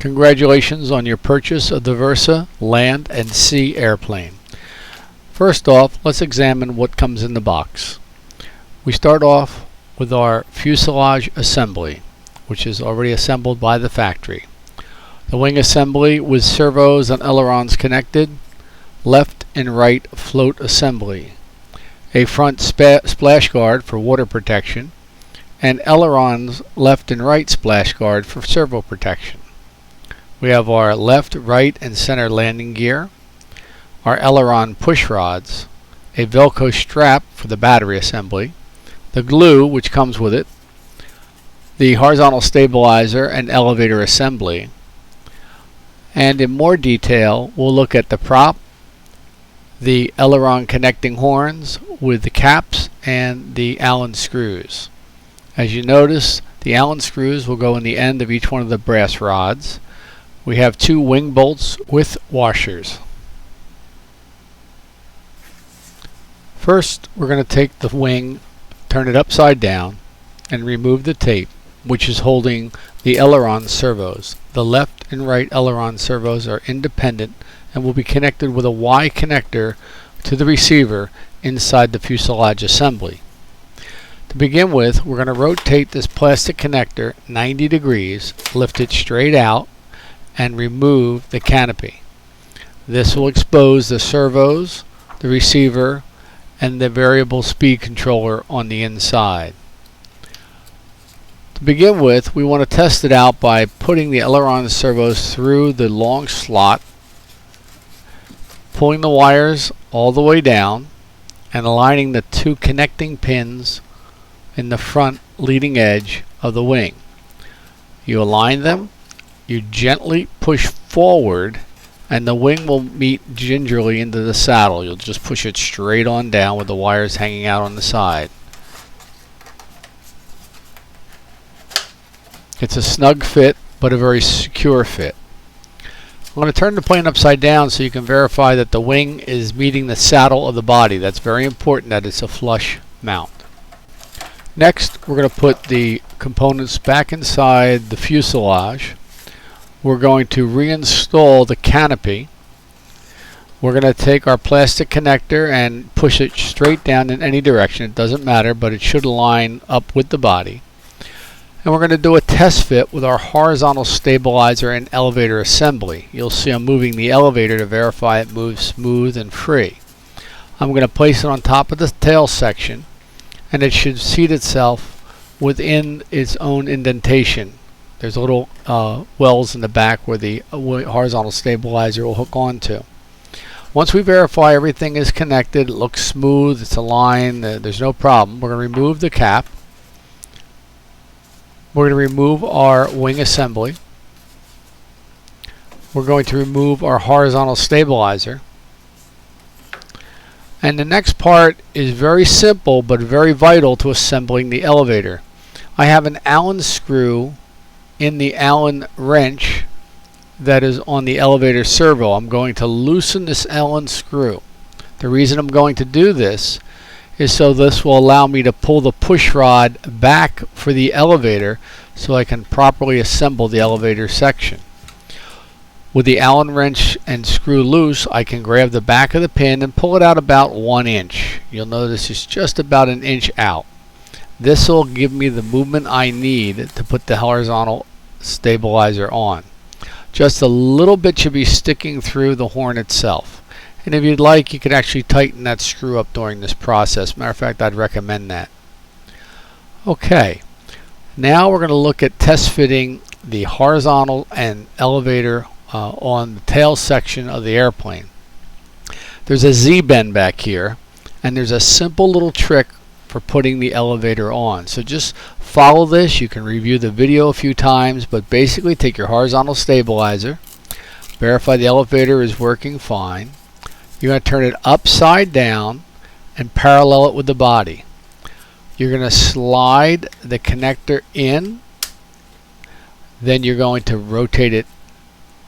Congratulations on your purchase of the Versa Land and Sea airplane. First off, let's examine what comes in the box. We start off with our fuselage assembly, which is already assembled by the factory. The wing assembly with servos and ailerons connected, left and right float assembly, a front splash guard for water protection, and ailerons left and right splash guard for servo protection. We have our left, right, and center landing gear, our aileron push rods, a Velcro strap for the battery assembly, the glue which comes with it, the horizontal stabilizer and elevator assembly, and in more detail we'll look at the prop, the aileron connecting horns with the caps, and the Allen screws. As you notice, the Allen screws will go in the end of each one of the brass rods. We have two wing bolts with washers. First, we're going to take the wing, turn it upside down, and remove the tape which is holding the aileron servos. The left and right aileron servos are independent and will be connected with a Y connector to the receiver inside the fuselage assembly. To begin with, we're going to rotate this plastic connector 90 degrees, lift it straight out, and remove the canopy. This will expose the servos, the receiver, and the variable speed controller on the inside. To begin with, we want to test it out by putting the aileron servos through the long slot, pulling the wires all the way down, and aligning the two connecting pins in the front leading edge of the wing. You align them, you gently push forward, and the wing will meet gingerly into the saddle. You'll just push it straight on down with the wires hanging out on the side. It's a snug fit, but a very secure fit. I'm going to turn the plane upside down so you can verify that the wing is meeting the saddle of the body. That's very important that it's a flush mount. Next, we're going to put the components back inside the fuselage. We're going to reinstall the canopy. We're going to take our plastic connector and push it straight down in any direction. It doesn't matter, but it should line up with the body. And we're going to do a test fit with our horizontal stabilizer and elevator assembly. You'll see I'm moving the elevator to verify it moves smooth and free. I'm going to place it on top of the tail section, and it should seat itself within its own indentation. There's little wells in the back where the horizontal stabilizer will hook onto. Once we verify everything is connected, it looks smooth, it's aligned, there's no problem, we're going to remove the cap. We're going to remove our wing assembly. We're going to remove our horizontal stabilizer. And the next part is very simple but very vital to assembling the elevator. I have an Allen screw in the Allen wrench that is on the elevator servo. I'm going to loosen this Allen screw. The reason I'm going to do this is so this will allow me to pull the push rod back for the elevator so I can properly assemble the elevator section. With the Allen wrench and screw loose, I can grab the back of the pin and pull it out about 1 inch. You'll notice it's just about 1 inch out. This will give me the movement I need to put the horizontal stabilizer on. Just a little bit should be sticking through the horn itself. And if you'd like, you could actually tighten that screw up during this process. Matter of fact, I'd recommend that. Okay, now we're going to look at test fitting the horizontal and elevator on the tail section of the airplane. There's a Z-bend back here, and there's a simple little trick for putting the elevator on. So just follow this. You can review the video a few times, but basically take your horizontal stabilizer, verify the elevator is working fine. You're going to turn it upside down and parallel it with the body. You're going to slide the connector in, then you're going to rotate it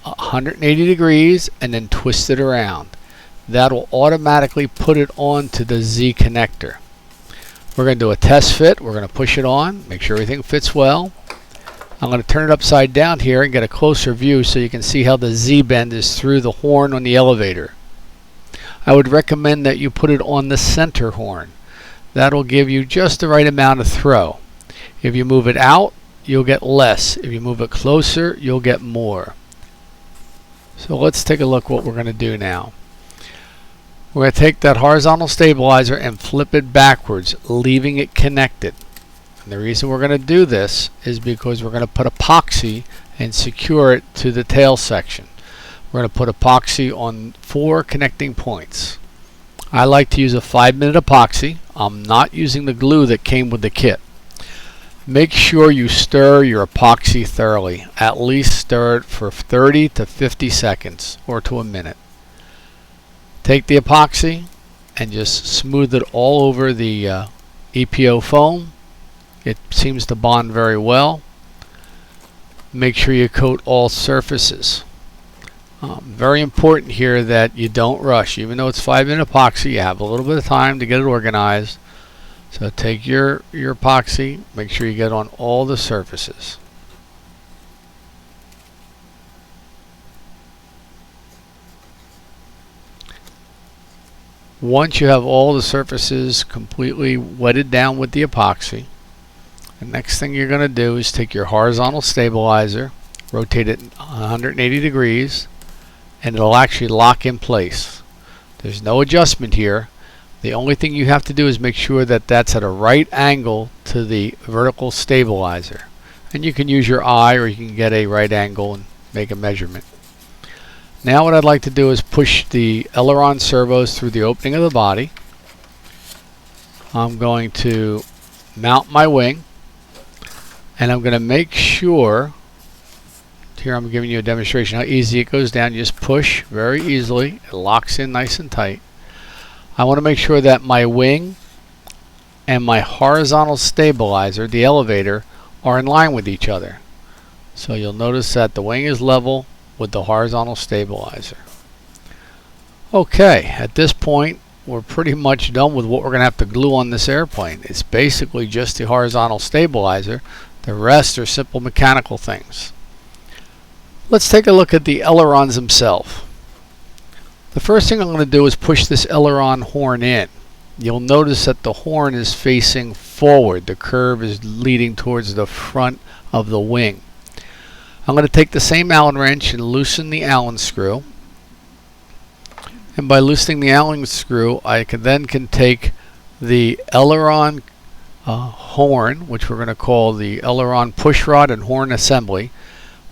180 degrees and then twist it around. That will automatically put it onto the Z connector. We're going to do a test fit. We're going to push it on, make sure everything fits well. I'm going to turn it upside down here and get a closer view so you can see how the Z-bend is through the horn on the elevator. I would recommend that you put it on the center horn. That'll give you just the right amount of throw. If you move it out, you'll get less. If you move it closer, you'll get more. So let's take a look what we're going to do now. We're going to take that horizontal stabilizer and flip it backwards, leaving it connected. And the reason we're going to do this is because we're going to put epoxy and secure it to the tail section. We're going to put epoxy on 4 connecting points. I like to use a 5-minute epoxy. I'm not using the glue that came with the kit. Make sure you stir your epoxy thoroughly. At least stir it for 30 to 50 seconds or to a minute. Take the epoxy and just smooth it all over the EPO foam. It seems to bond very well. Make sure you coat all surfaces. Very important here that you don't rush. Even though it's 5-minute epoxy, you have a little bit of time to get it organized. So take your epoxy, make sure you get on all the surfaces. Once you have all the surfaces completely wetted down with the epoxy, the next thing you're going to do is take your horizontal stabilizer, rotate it 180 degrees, and it'll actually lock in place. There's no adjustment here. The only thing you have to do is make sure that that's at a right angle to the vertical stabilizer. And you can use your eye, or you can get a right angle and make a measurement. Now what I'd like to do is push the aileron servos through the opening of the body. I'm going to mount my wing, and I'm going to make sure, here I'm giving you a demonstration how easy it goes down. You just push very easily. It locks in nice and tight. I want to make sure that my wing and my horizontal stabilizer, the elevator, are in line with each other. So you'll notice that the wing is level with the horizontal stabilizer. Okay, at this point we're pretty much done with what we're going to have to glue on this airplane. It's basically just the horizontal stabilizer. The rest are simple mechanical things. Let's take a look at the ailerons themselves. The first thing I'm going to do is push this aileron horn in. You'll notice that the horn is facing forward. The curve is leading towards the front of the wing. I'm going to take the same Allen wrench and loosen the Allen screw. And by loosening the Allen screw, I can take the aileron horn, which we're going to call the aileron push rod and horn assembly.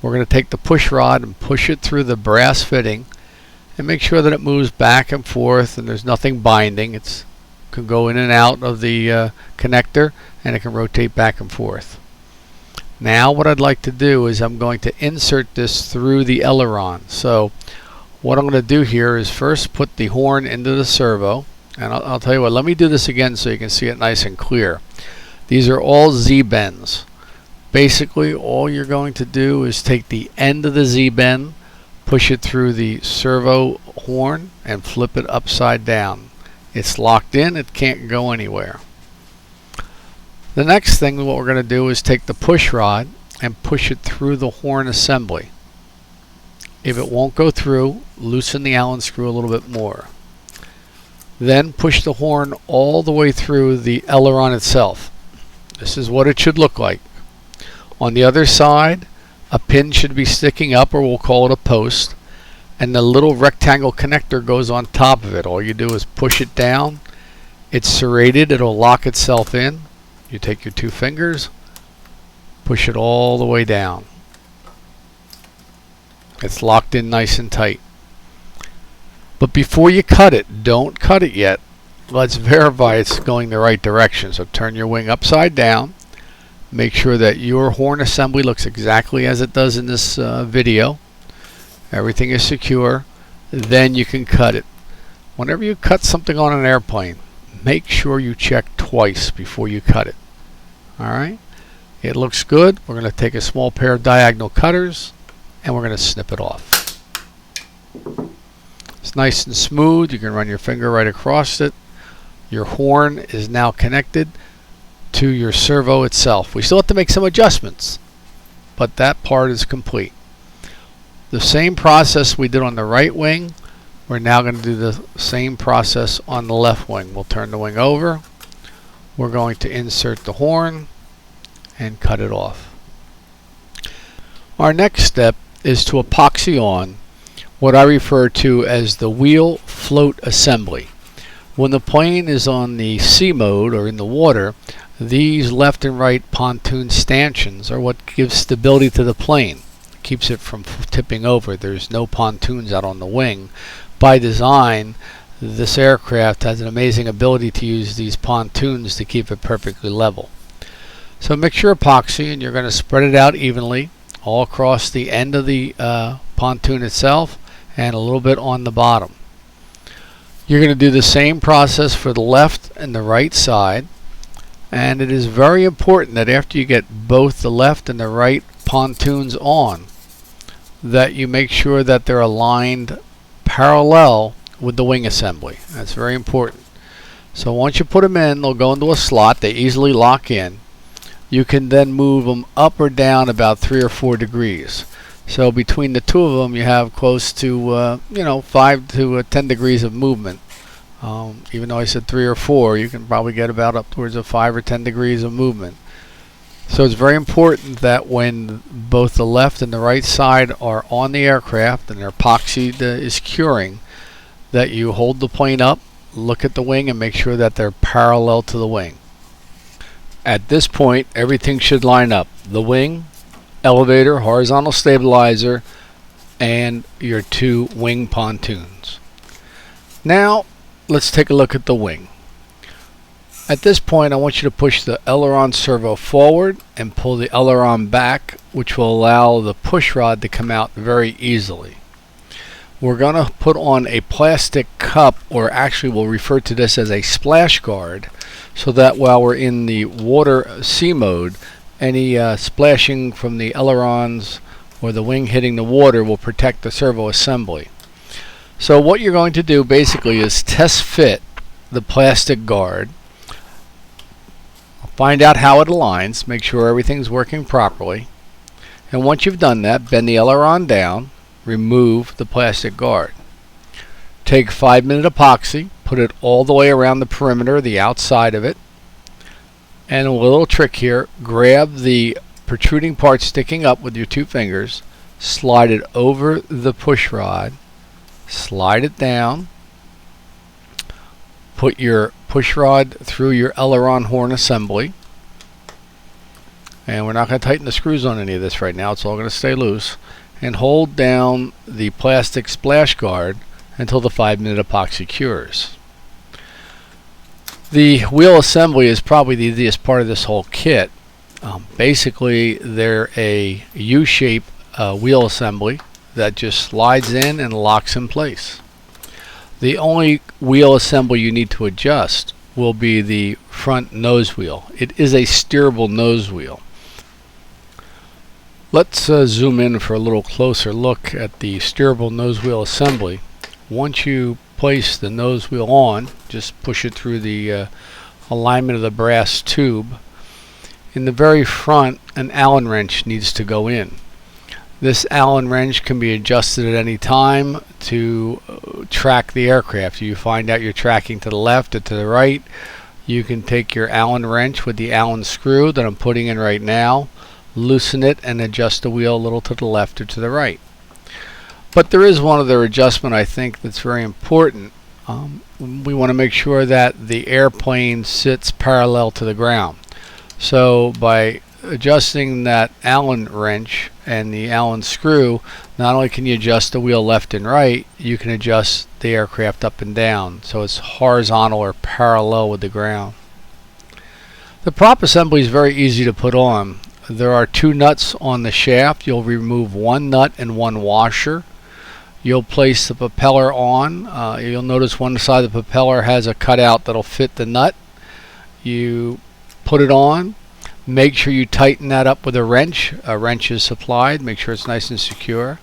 We're going to take the push rod and push it through the brass fitting and make sure that it moves back and forth and there's nothing binding. It can go in and out of the connector, and it can rotate back and forth. Now what I'd like to do is I'm going to insert this through the aileron. So what I'm going to do here is first put the horn into the servo, and I'll tell you what, let me do this again so you can see it nice and clear. These are all Z-bends. Basically all you're going to do is take the end of the Z-bend, push it through the servo horn, and flip it upside down. It's locked in, it can't go anywhere. The next thing what we're going to do is take the push rod and push it through the horn assembly. If it won't go through, loosen the Allen screw a little bit more. Then push the horn all the way through the aileron itself. This is what it should look like. On the other side, a pin should be sticking up, or we'll call it a post, and the little rectangle connector goes on top of it. All you do is push it down. It's serrated, it'll lock itself in. You take your 2 fingers, push it all the way down. It's locked in nice and tight. But before you cut it, don't cut it yet. Let's verify it's going the right direction. So turn your wing upside down. Make sure that your horn assembly looks exactly as it does in this video. Everything is secure. Then you can cut it. Whenever you cut something on an airplane, make sure you check twice before you cut it. Alright, it looks good. We're going to take a small pair of diagonal cutters and we're going to snip it off. It's nice and smooth. You can run your finger right across it. Your horn is now connected to your servo itself. We still have to make some adjustments. but that part is complete. The same process we did on the right wing, we're now going to do the same process on the left wing. We'll turn the wing over. We're going to insert the horn and cut it off. Our next step is to epoxy on what I refer to as the wheel float assembly. When the plane is on the C mode or in the water, these left and right pontoon stanchions are what gives stability to the plane. It keeps it from tipping over. There's no pontoons out on the wing. By design, this aircraft has an amazing ability to use these pontoons to keep it perfectly level. So mix your epoxy and you're going to spread it out evenly all across the end of the pontoon itself and a little bit on the bottom. You're going to do the same process for the left and the right side, and it is very important that after you get both the left and the right pontoons on, that you make sure that they're aligned parallel with the wing assembly. That's very important. So once you put them in, they'll go into a slot. They easily lock in. You can then move them up or down about 3 or 4 degrees. So between the two of them, you have close to 5 to 10 degrees of movement. Even though I said 3 or 4, you can probably get about upwards of 5 or 10 degrees of movement. So it's very important that when both the left and the right side are on the aircraft and their epoxy is curing, that you hold the plane up, look at the wing, and make sure that they're parallel to the wing. At this point, everything should line up. The wing, elevator, horizontal stabilizer, and your 2 wing pontoons. Now, let's take a look at the wing. At this point, I want you to push the aileron servo forward and pull the aileron back, which will allow the push rod to come out very easily. We're going to put on a plastic cup, or actually we'll refer to this as a splash guard, so that while we're in the water C mode, any splashing from the ailerons or the wing hitting the water will protect the servo assembly. So what you're going to do basically is test fit the plastic guard, find out how it aligns, make sure everything's working properly, and once you've done that, bend the aileron down, remove the plastic guard. Take 5-minute epoxy, put it all the way around the perimeter, the outside of it, and a little trick here, grab the protruding part sticking up with your 2 fingers, slide it over the push rod, slide it down, put your push rod through your aileron horn assembly, and we're not going to tighten the screws on any of this right now, it's all going to stay loose, and hold down the plastic splash guard until the 5-minute epoxy cures. The wheel assembly is probably the easiest part of this whole kit. Basically, they're a U-shape wheel assembly that just slides in and locks in place. The only wheel assembly you need to adjust will be the front nose wheel. It is a steerable nose wheel. Let's zoom in for a little closer look at the steerable nose wheel assembly. Once you place the nose wheel on, just push it through the alignment of the brass tube. In the very front, an Allen wrench needs to go in. This Allen wrench can be adjusted at any time to track the aircraft. You find out you're tracking to the left or to the right, you can take your Allen wrench with the Allen screw that I'm putting in right now, loosen it, and adjust the wheel a little to the left or to the right. But there is one other adjustment I think that's very important. We want to make sure that the airplane sits parallel to the ground. So by adjusting that Allen wrench and the Allen screw, not only can you adjust the wheel left and right, you can adjust the aircraft up and down so it's horizontal or parallel with the ground. The prop assembly is very easy to put on. There are 2 nuts on the shaft. You'll remove 1 nut and 1 washer. You'll place the propeller on. You'll notice one side of the propeller has a cutout that'll fit the nut. You put it on. Make sure you tighten that up with a wrench. A wrench is supplied. Make sure it's nice and secure.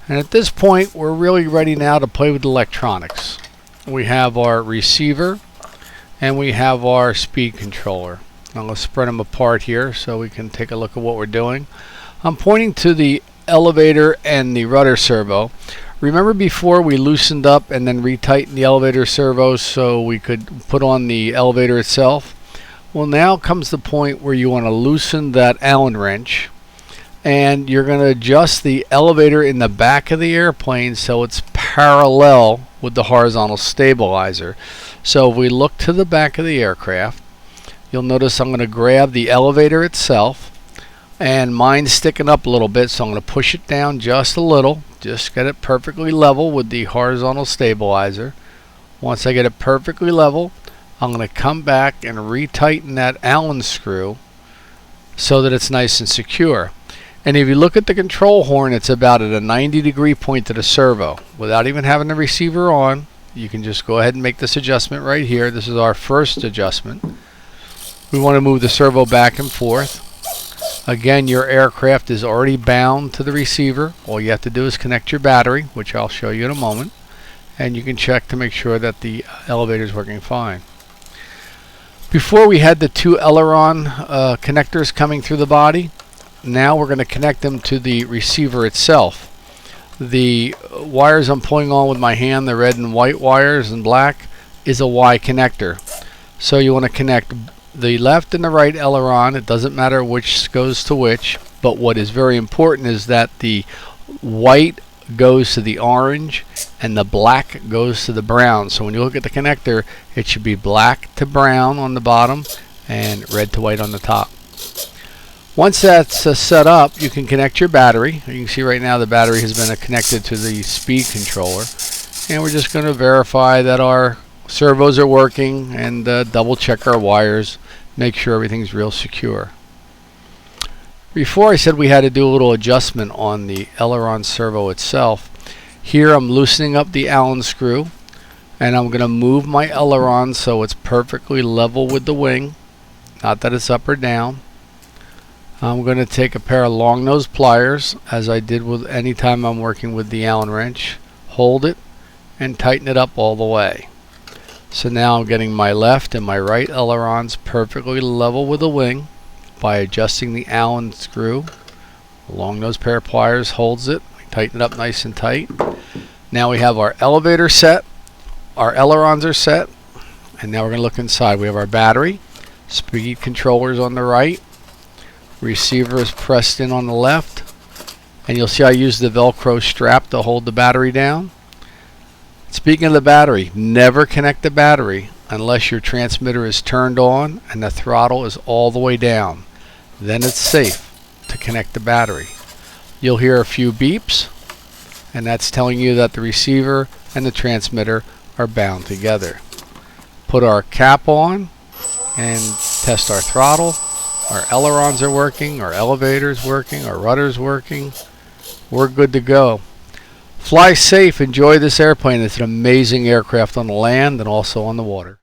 And at this point, we're really ready now to play with electronics. We have our receiver and we have our speed controller. Now let's spread them apart here so we can take a look at what we're doing. I'm pointing to the elevator and the rudder servo. Remember before we loosened up and then retightened the elevator servos so we could put on the elevator itself? Well, now comes the point where you want to loosen that Allen wrench, and you're going to adjust the elevator in the back of the airplane so it's parallel with the horizontal stabilizer. So if we look to the back of the aircraft, you'll notice I'm going to grab the elevator itself, and mine's sticking up a little bit, so I'm going to push it down just a little, just get it perfectly level with the horizontal stabilizer. Once I get it perfectly level, I'm going to come back and retighten that Allen screw so that it's nice and secure. And if you look at the control horn, it's about at a 90-degree point to the servo. Without even having the receiver on, you can just go ahead and make this adjustment right here. This is our first adjustment. We want to move the servo back and forth. Again, your aircraft is already bound to the receiver. All you have to do is connect your battery, which I'll show you in a moment, and you can check to make sure that the elevator is working fine. Before we had the two aileron connectors coming through the body. Now we're going to connect them to the receiver itself. The wires I'm pulling on with my hand, the red and white wires and black, is a Y connector. So you want to connect the left and the right aileron. It doesn't matter which goes to which, but what is very important is that the white goes to the orange and the black goes to the brown. So when you look at the connector, it should be black to brown on the bottom and red to white on the top. Once that's set up, you can connect your battery. You can see right now the battery has been connected to the speed controller, and we're just going to verify that our servos are working and double check our wires, make sure everything's real secure. Before I said we had to do a little adjustment on the aileron servo itself. Here I'm loosening up the Allen screw, and I'm going to move my aileron so it's perfectly level with the wing, not that it's up or down. I'm going to take a pair of long nose pliers, as I did with any time I'm working with the Allen wrench, hold it and tighten it up all the way. So now I'm getting my left and my right ailerons perfectly level with the wing by adjusting the Allen screw. A long nose pair of pliers holds it, tighten it up nice and tight. Now we have our elevator set, our ailerons are set, and now we're going to look inside. We have our battery, speed controllers on the right, receiver is pressed in on the left, and you'll see I use the Velcro strap to hold the battery down. Speaking of the battery, never connect the battery unless your transmitter is turned on and the throttle is all the way down. Then it's safe to connect the battery. You'll hear a few beeps, and that's telling you that the receiver and the transmitter are bound together. Put our cap on and test our throttle. Our ailerons are working, our elevator's working, our rudder's working. We're good to go. Fly safe, enjoy this airplane. It's an amazing aircraft on the land and also on the water.